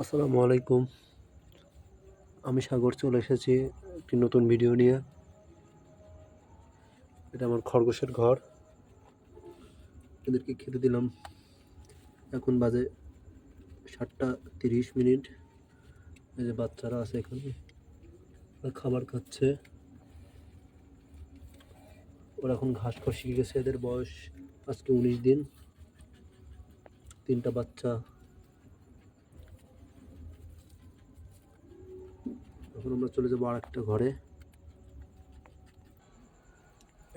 আসসালামু আলাইকুম। আমি সাগর চলে এসেছি একটি নতুন ভিডিও নিয়ে। এটা আমার খরগোশের ঘর। এদেরকে খেতে দিলাম। এখন বাজে 7:30। এই যে বাচ্চারা আছে এখানে, ওরা খাবার খাচ্ছে। ওরা এখন ঘাস খাওয়া শিখে গেছে। এদের বয়স আজকে 19 দিন। 3টা বাচ্চা। এখন আমরা চলে যাবো আরেকটা ঘরে।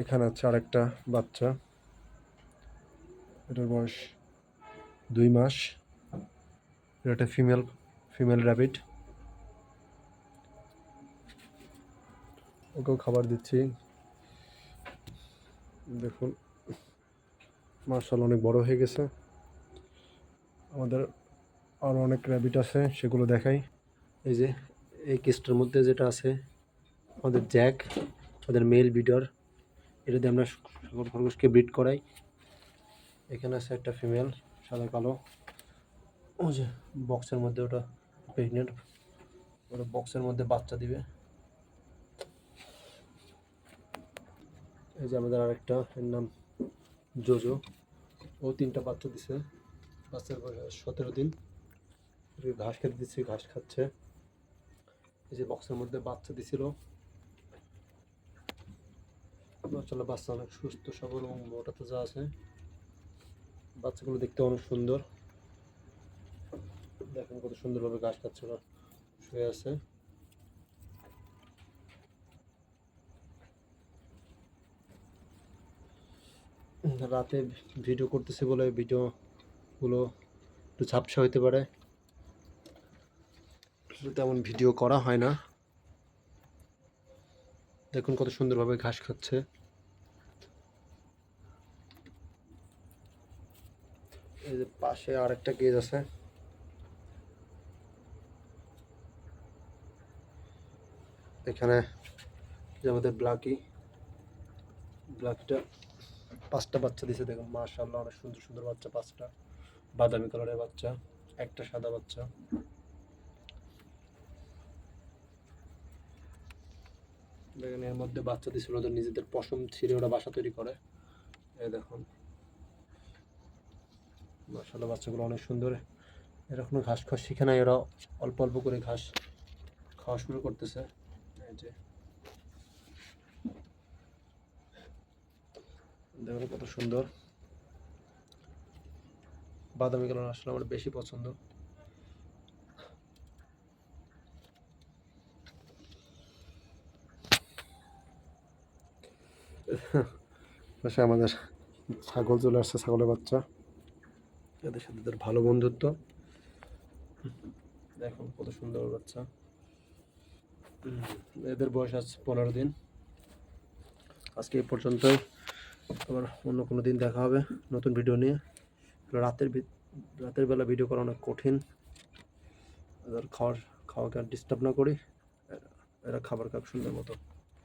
এখানে আছে আরেকটা বাচ্চা, এটার বয়স 2 মাস। এটা একটা ফিমেল র্যাবিট। ওকেও খাবার দিচ্ছি। দেখুন, মাশাআল্লাহ অনেক বড় হয়ে গেছে। আমাদের আরও অনেক র্যাবিট আছে, সেগুলো দেখাই। এই যে এই কেসটার মধ্যে যেটা আছে আমাদের জ্যাক, আমাদের মেল ব্রিডার। এটা দিয়ে আমরা সকল খরগোশকে ব্রিড করাই। এখানে আছে একটা ফিমেল, সাদা কালো। ও যে বক্সের মধ্যে ওটা প্রেগনেন্ট, ওটা বক্সের মধ্যে বাচ্চা দিবে। এই যে আমাদের আরেকটা, এর নাম জোজো। ও 3টা বাচ্চা দিছে। বাচ্চার বয়স 17 দিন। ঘাস খেতে দিচ্ছি, ঘাস খাচ্ছে। এই যে বক্সের মধ্যে বাচ্চা দিছিল। মাশাআল্লাহ বাচ্চা অনেক সুস্থ সবল এবং মোটা তাজা আছে। বাচ্চাগুলো দেখতে অনেক সুন্দর। দেখেন কত সুন্দরভাবে ঘাস খাচ্ছে, ওরা শুয়ে আছে। রাতে ভিডিও করতেছি বলে ভিডিওগুলো একটু ঝাপসা হইতে পারে, তেমন ভিডিও করা হয় না। দেখুন কত সুন্দরভাবে ঘাস খাচ্ছে। এই যে পাশে আরেকটা কেজ আছে। এখানে যে আমাদের ব্ল্যাকিটা 5টা বাচ্চা দিছে। দেখুন মাশাআল্লাহ অনেক সুন্দর সুন্দর বাচ্চা। 5টা বাদামি কালারের বাচ্চা, একটা সাদা বাচ্চা। দেখেন এর মধ্যে বাচ্চা দিছিল, ওদের নিজেদের পশম ছিঁড়ে ওরা বাসা তৈরি করে। এই দেখুন মাশাআল্লাহ বাচ্চাগুলো অনেক সুন্দর। এরা এখনো ঘাস খাওয়া শিখে নাই, এরা অল্প অল্প করে ঘাস খাওয়া শুরু করতেছে। এই যে দেখুন কত সুন্দর। বাদামি কালার আসলে আমার বেশি পছন্দ। পাশে আমাদের ছাগল চলে আসছে, ছাগলের বাচ্চা। এদের সাথে এদের ভালো বন্ধুত্ব। দেখুন কত সুন্দর বাচ্চা। এদের বয়স আজ 15 দিন। আজকে এই পর্যন্তই। আবার অন্য কোনো দিন দেখা হবে নতুন ভিডিও নিয়ে। রাতের বেলা ভিডিও করা অনেক কঠিন। এদের খাওয়াকে আর ডিস্টার্ব না করি, এরা খাবার খাক সুন্দর মতো।